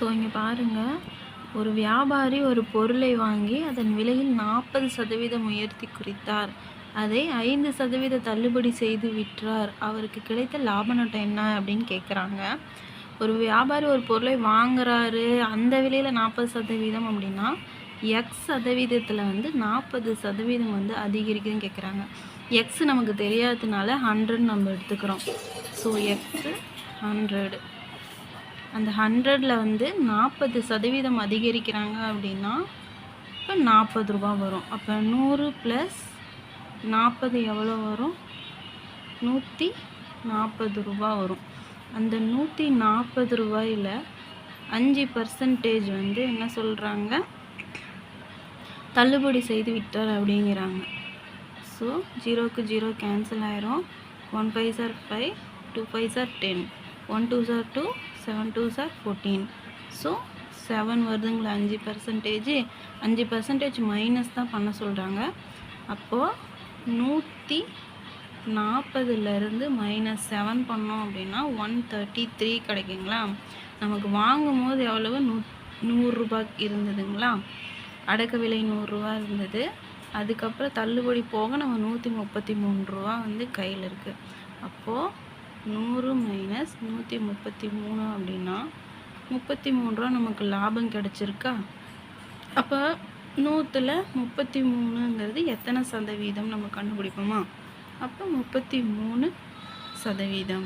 So இங்கே பாருங்கள், ஒரு வியாபாரி ஒரு பொருளை வாங்கி அதன் விலையில் 40% உயர்த்தி குறித்தார். அதை 5% தள்ளுபடி செய்து விற்றார். அவருக்கு கிடைத்த லாப நட்டம் என்ன அப்படின்னு கேட்குறாங்க. ஒரு வியாபாரி ஒரு பொருளை வாங்குறாரு, அந்த விலையில் 40% அப்படின்னா எக்ஸ் சதவீதத்தில் 40% அதிகரிக்குதுன்னு கேட்குறாங்க. எக்ஸ் நமக்கு தெரியாததுனால 100 நம்ம எடுத்துக்கிறோம். ஸோ எக்ஸ் 100, அந்த 100ல் 40% அதிகரிக்கிறாங்க அப்படின்னா இப்போ 40 ரூபா வரும். அப்போ 100 + 40 எவ்வளோ வரும்? 140 ரூபா வரும். அந்த 140 ரூபாயில் 5% என்ன சொல்கிறாங்க? தள்ளுபடி செய்து விட்டார் அப்படிங்கிறாங்க. ஸோ 0க்கு 0 கேன்சல் ஆயிரும். 1 5s are 5, 2 5s are 10, 1 2s are 2, 7 2s are 14. So 7 வருதுங்களா? 5%. 5% மைனஸ் தான் பண்ண சொல்கிறாங்க. அப்போது 140லேருந்து -7 பண்ணோம் அப்படின்னா 133 கிடைக்குங்களா? நமக்கு வாங்கும் போது எவ்வளவு? 100 ரூபாய் இருந்ததுங்களா? அடக்க விலை 100 ரூபா இருந்தது. அதுக்கப்புறம் தள்ளுபடி போக நம்ம 133 ரூபா கையில் இருக்குது. அப்போது 100 - 133 அப்படின்னா 33 ரூபா நமக்கு லாபம் கிடச்சிருக்கா? அப்போ 100ல் 33ங்கிறது எத்தனை சதவீதம் நம்ம கண்டுபிடிப்போமா? அப்போ 33%.